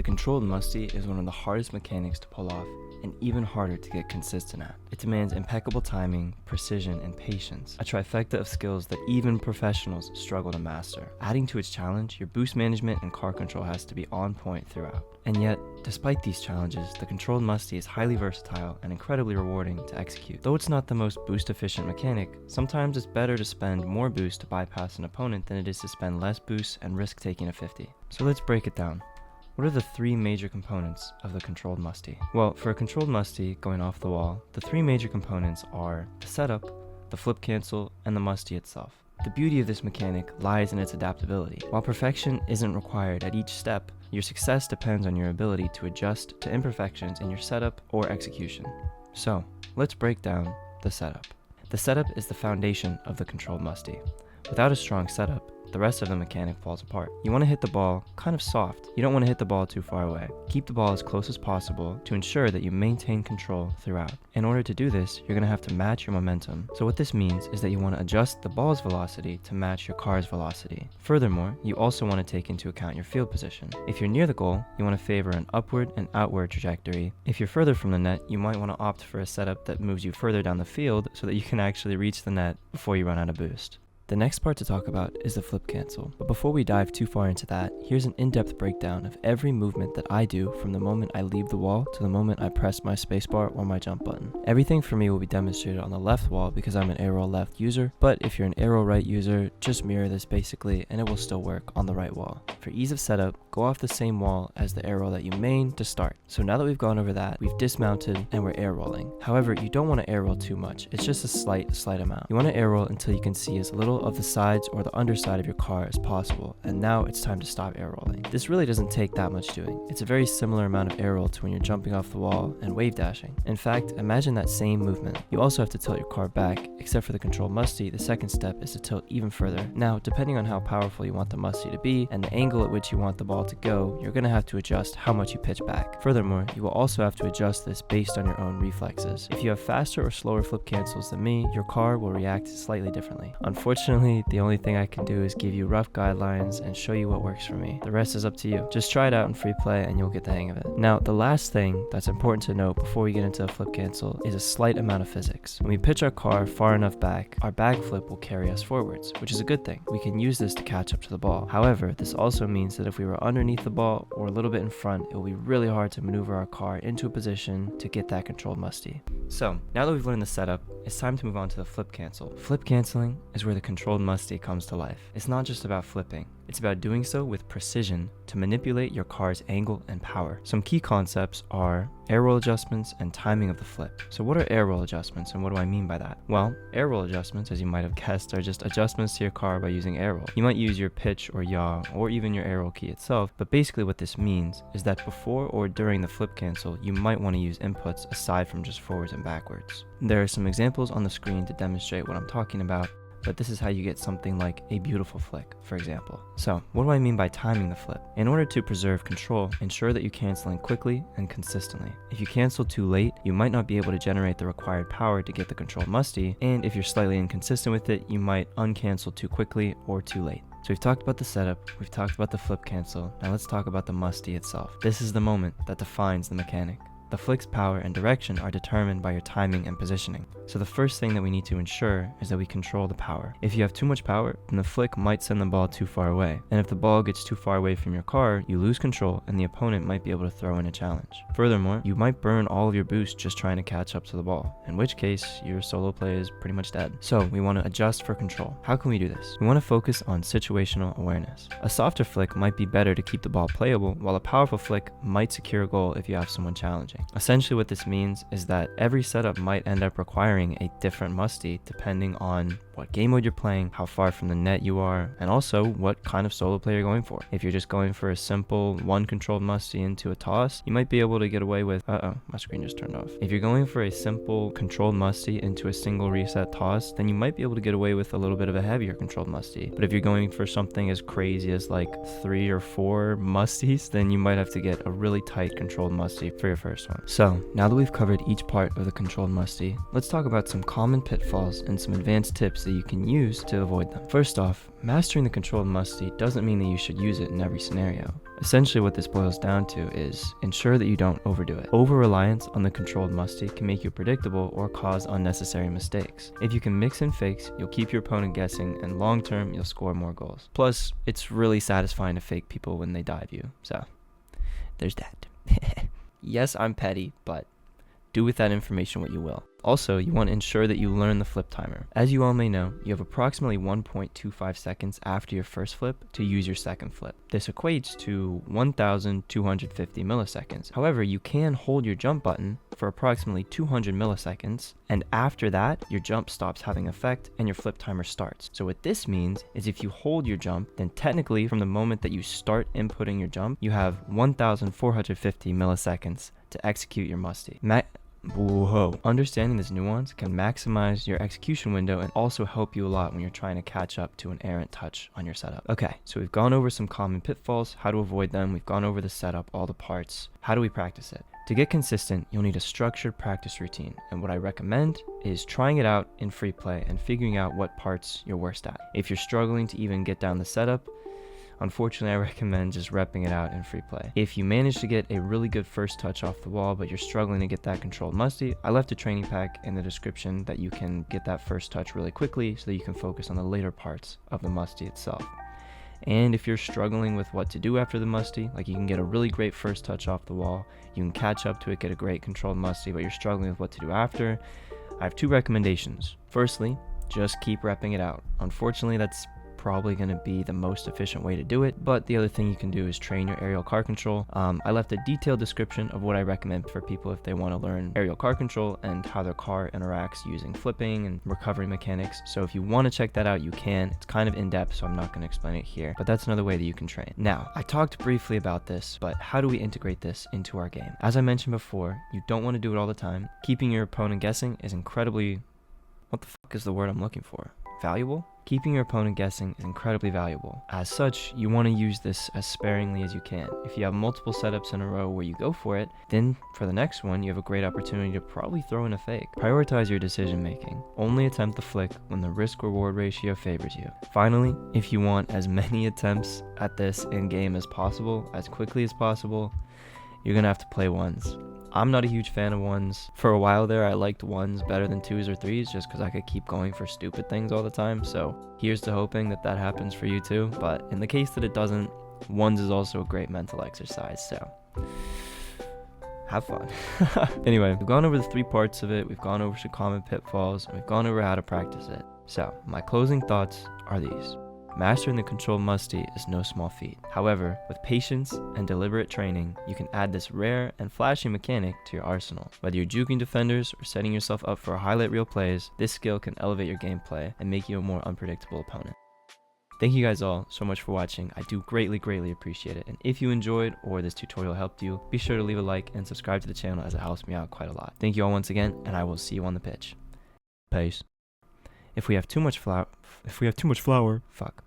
controlled musty is one of the hardest mechanics to pull off, and even harder to get consistent at. It demands impeccable timing, precision, and patience, a trifecta of skills that even professionals struggle to master. Adding to its challenge, your boost management and car control has to be on point throughout. And yet, despite these challenges, the controlled musty is highly versatile and incredibly rewarding to execute. Though it's not the most boost efficient mechanic, sometimes it's better to spend more boost to bypass an opponent than it is to spend less boost and risk taking a 50. So let's break it down. What are the three major components of the controlled musty? Well, for a controlled musty going off the wall, the three major components are the setup, the flip cancel, and the musty itself. The beauty of this mechanic lies in its adaptability. While perfection isn't required at each step, your success depends on your ability to adjust to imperfections in your setup or execution. So, let's break down the setup. The setup is the foundation of the controlled musty. Without a strong setup, the rest of the mechanic falls apart. You want to hit the ball kind of soft. You don't want to hit the ball too far away. Keep the ball as close as possible to ensure that you maintain control throughout. In order to do this, you're going to have to match your momentum. So what this means is that you want to adjust the ball's velocity to match your car's velocity. Furthermore, you also want to take into account your field position. If you're near the goal, you want to favor an upward and outward trajectory. If you're further from the net, you might want to opt for a setup that moves you further down the field so that you can actually reach the net before you run out of boost. The next part to talk about is the flip cancel, but before we dive too far into that, here's an in-depth breakdown of every movement that I do from the moment I leave the wall to the moment I press my spacebar or my jump button. Everything for me will be demonstrated on the left wall because I'm an arrow left user, but if you're an arrow right user, just mirror this basically and it will still work on the right wall. For ease of setup, go off the same wall as the arrow that you main to start. So now that we've gone over that, we've dismounted and we're air rolling. However, you don't want to air roll too much, it's just a slight amount. You want to air roll until you can see as little of the sides or the underside of your car as possible, and now it's time to stop air rolling. This really doesn't take that much doing. It's a very similar amount of air roll to when you're jumping off the wall and wave dashing. In fact, imagine that same movement. You also have to tilt your car back, except for the controlled musty, the second step is to tilt even further. Now, depending on how powerful you want the musty to be and the angle at which you want the ball to go, you're going to have to adjust how much you pitch back. Furthermore, you will also have to adjust this based on your own reflexes. If you have faster or slower flip cancels than me, your car will react slightly differently. Unfortunately, the only thing I can do is give you rough guidelines and show you what works for me. The rest is up to you. Just try it out in free play and you'll get the hang of it. Now, the last thing that's important to note before we get into a flip cancel is a slight amount of physics. When we pitch our car far enough back, our back flip will carry us forwards, which is a good thing. We can use this to catch up to the ball. However, this also means that if we were underneath the ball or a little bit in front, it will be really hard to maneuver our car into a position to get that controlled musty. So, now that we've learned the setup, it's time to move on to the flip cancel. Flip canceling is where the controlled musty comes to life. It's not just about flipping. It's about doing so with precision to manipulate your car's angle and power. Some key concepts are air roll adjustments and timing of the flip. So what are air roll adjustments and what do I mean by that? Well, air roll adjustments, as you might have guessed, are just adjustments to your car by using air roll. You might use your pitch or yaw or even your air roll key itself, but basically what this means is that before or during the flip cancel, you might want to use inputs aside from just forwards and backwards. There are some examples on the screen to demonstrate what I'm talking about, but this is how you get something like a beautiful flick, for example. So, what do I mean by timing the flip? In order to preserve control, ensure that you're canceling quickly and consistently. If you cancel too late, you might not be able to generate the required power to get the controlled musty, and if you're slightly inconsistent with it, you might uncancel too quickly or too late. So we've talked about the setup, we've talked about the flip cancel, now let's talk about the musty itself. This is the moment that defines the mechanic. The flick's power and direction are determined by your timing and positioning. So the first thing that we need to ensure is that we control the power. If you have too much power, then the flick might send the ball too far away. And if the ball gets too far away from your car, you lose control and the opponent might be able to throw in a challenge. Furthermore, you might burn all of your boost just trying to catch up to the ball, in which case your solo play is pretty much dead. So we want to adjust for control. How can we do this? We want to focus on situational awareness. A softer flick might be better to keep the ball playable, while a powerful flick might secure a goal if you have someone challenging. Essentially what this means is that every setup might end up requiring a different musty depending on what game mode you're playing, how far from the net you are, and also what kind of solo play you're going for. If you're just going for a simple one controlled musty into a toss, you might be able to get away with, my screen just turned off. If you're going for a simple controlled musty into a single reset toss, then you might be able to get away with a little bit of a heavier controlled musty. But if you're going for something as crazy as like 3 or 4 musties, then you might have to get a really tight controlled musty for your first one. So now that we've covered each part of the controlled musty, let's talk about some common pitfalls and some advanced tips that you can use to avoid them. First off, mastering the controlled musty doesn't mean that you should use it in every scenario. Essentially what this boils down to is ensure that you don't overdo it. Over-reliance on the controlled musty can make you predictable or cause unnecessary mistakes. If you can mix in fakes, you'll keep your opponent guessing, and long term, you'll score more goals. Plus, it's really satisfying to fake people when they dive you, so there's that. Yes, I'm petty, but do with that information what you will. Also, you want to ensure that you learn the flip timer. As you all may know, you have approximately 1.25 seconds after your first flip to use your second flip. This equates to 1,250 milliseconds. However, you can hold your jump button for approximately 200 milliseconds, and after that, your jump stops having effect and your flip timer starts. So what this means is if you hold your jump, then technically from the moment that you start inputting your jump, you have 1,450 milliseconds to execute your musty. Whoa. Understanding this nuance can maximize your execution window and also help you a lot when you're trying to catch up to an errant touch on your setup. Okay, so we've gone over some common pitfalls, how to avoid them, we've gone over the setup, all the parts. How do we practice it? To get consistent, you'll need a structured practice routine, and what I recommend is trying it out in free play and figuring out what parts you're worst at. If you're struggling to even get down the setup, unfortunately, I recommend just repping it out in free play. If you manage to get a really good first touch off the wall, but you're struggling to get that controlled musty, I left a training pack in the description that you can get that first touch really quickly so that you can focus on the later parts of the musty itself. And if you're struggling with what to do after the musty, like you can get a really great first touch off the wall, you can catch up to it, get a great controlled musty, but you're struggling with what to do after, I have two recommendations. Firstly, just keep repping it out. Unfortunately, that's probably going to be the most efficient way to do it, but the other thing you can do is train your aerial car control. I left a detailed description of what I recommend for people if they want to learn aerial car control and how their car interacts using flipping and recovery mechanics. So if you want to check that out, you can. It's kind of in-depth, so I'm not going to explain it here, but that's another way that you can train. Now, I talked briefly about this, but how do we integrate this into our game? As I mentioned before, you don't want to do it all the time. Keeping your opponent guessing is incredibly, what the fuck is the word I'm looking for? Valuable? Keeping your opponent guessing is incredibly valuable. As such, you want to use this as sparingly as you can. If you have multiple setups in a row where you go for it, then for the next one, you have a great opportunity to probably throw in a fake. Prioritize your decision making. Only attempt the flick when the risk-reward ratio favors you. Finally, if you want as many attempts at this in-game as possible, as quickly as possible, you're gonna have to play ones. I'm not a huge fan of ones. For a while there, I liked ones better than twos or threes just because I could keep going for stupid things all the time. So here's to hoping that that happens for you too. But in the case that it doesn't, ones is also a great mental exercise. So have fun. Anyway, we've gone over the three parts of it. We've gone over some common pitfalls, and we've gone over how to practice it. So my closing thoughts are these. Mastering the controlled musty is no small feat. However, with patience and deliberate training, you can add this rare and flashy mechanic to your arsenal. Whether you're juking defenders or setting yourself up for highlight reel plays, this skill can elevate your gameplay and make you a more unpredictable opponent. Thank you guys all so much for watching. I do greatly appreciate it. And if you enjoyed or this tutorial helped you, be sure to leave a like and subscribe to the channel as it helps me out quite a lot. Thank you all once again, and I will see you on the pitch. Peace. If we have too much flour, fuck.